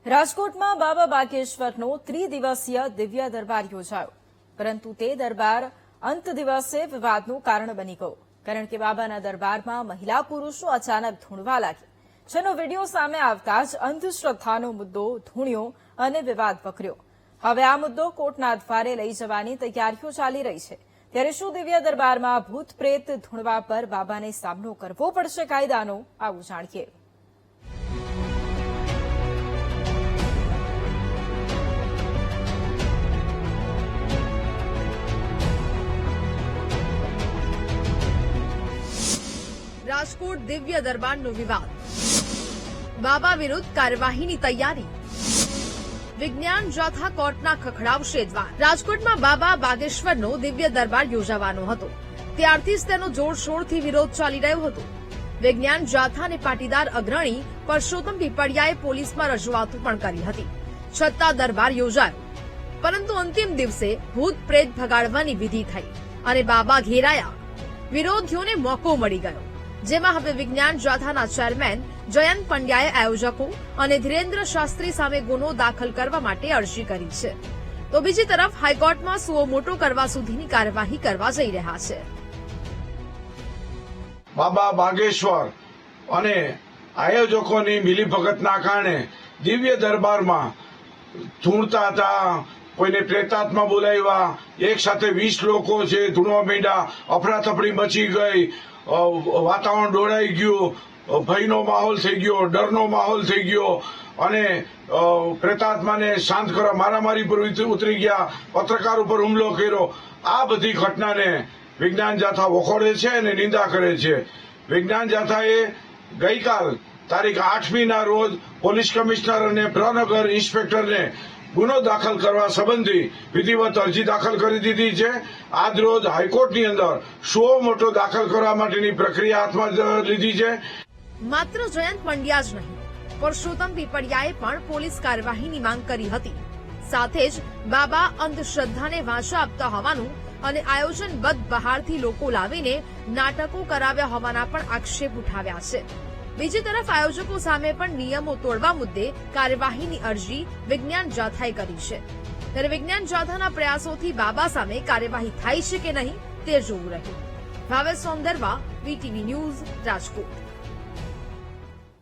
રાજકોટમાં બાબા બાગેશ્વરનો ત્રિદિવસીય દિવ્ય દરબાર યોજાયો, પરંતુ તે દરબાર અંત દિવસે વિવાદનું કારણ બની ગયો, કારણ કે બાબાના દરબારમાં મહિલા પુરુષો અચાનક ધૂણવા લાગી, જેનો વિડીયો સામે આવતા જ અંધશ્રદ્ધાનો મુદ્દો ધૂણ્યો અને વિવાદ વકર્યો. હવે આ મુદ્દો કોર્ટના દ્વારે લઈ જવાની તૈયારીઓ ચાલી રહી છે. ત્યારે શું દિવ્ય દરબારમાં ભૂત પ્રેત ધૂણવા પર બાબાને સામનો કરવો પડશે કાયદાનો? આવું જાણીએ. રાજકોટ દિવ્ય દરબારનો વિવાદ, બાબા વિરુદ્ધ કાર્યવાહીની તૈયારી, વિજ્ઞાન જાથા કોર્ટના ખખડાવશે દ્વાર. રાજકોટમાં બાબા બાગેશ્વરનો દિવ્ય દરબાર યોજાવાનો હતો, ત્યારથી જ તેનો જોરશોરથી વિરોધ ચાલી રહ્યો હતો. વિજ્ઞાન જાથા અને પાટીદાર અગ્રણી પરસોત્તમ પીપળિયાએ પોલીસમાં રજૂઆતો પણ કરી હતી, છતાં દરબાર યોજાયો. પરંતુ અંતિમ દિવસે ભૂત પ્રેત ભગાડવાની વિધિ થઈ અને બાબા ઘેરાયા. વિરોધીઓને મોકો મળી ગયો, જેમાં હવે વિજ્ઞાન જાથાના ચેરમેન જયંત પંડ્યાએ આયોજકો અને ધીરેન્દ્ર શાસ્ત્રી સામે ગુનો દાખલ કરવા માટે અરજી કરી છે. તો બીજી તરફ હાઈકોર્ટમાં સુઓ મોટો કરવા સુધીની કાર્યવાહી કરવા જઈ રહ્યા છે. બાબા બાગેશ્વર અને આયોજકોની મિલીભગતના કારણે દિવ્ય દરબારમાં ધૂણતા હતા, કોઈને પ્રેતાત્મા બોલાવ્યા, એક સાથે 20 લોકો છે ધૂણવા માંડ્યા, અફરાતફરી મચી ગઈ, વાતાવરણ દોડાઈ ગયું, ભયનો માહોલ થઈ ગયો, ડરનો માહોલ થઈ ગયો અને પ્રેતાત્માને શાંત કરવા મારામારી પર ઉતરી ગયા, પત્રકાર ઉપર હુમલો કર્યો. આ બધી ઘટનાને વિજ્ઞાન જાથા વખોડે છે અને નિંદા કરે છે. વિજ્ઞાન જાથાએ ગઈકાલ તારીખ 8મીના રોજ પોલીસ કમિશનર અને પ્રનગર ઇન્સ્પેક્ટરને ગુનો દાખલ કરવા સંબંધી વિધિવત અરજી દાખલ કરી દીધી છે. આજ રોજ હાઈકોર્ટની અંદર સુઓ મોટો દાખલ કરવા માટેની પ્રક્રિયા હાથમાં લીધી છે. માત્ર જયંત પંડ્યા જ નહીં, પરસોત્તમ પીપળિયાએ પણ પોલીસ કાર્યવાહીની માંગ કરી હતી. સાથે જ બાબા અંધશ્રદ્ધાને વાંચા આપતા હોવાનું અને આયોજનબદ્ધ બહારથી લોકો લાવીને નાટકો કરાવ્યા હોવાના પણ આક્ષેપ ઉઠાવ્યા છે. બીજી તરફ આયોજકો સામે પણ નિયમો તોડવા મુદ્દે કાર્યવાહીની અરજી વિજ્ઞાન જાથાએ કરી છે. ત્યારે વિજ્ઞાન જાથાના પ્રયાસોથી બાબા સામે કાર્યવાહી થાય છે કે નહીં તે જોવું રહ્યું. Bhavesh Sondarva, VTV news, Rajkot.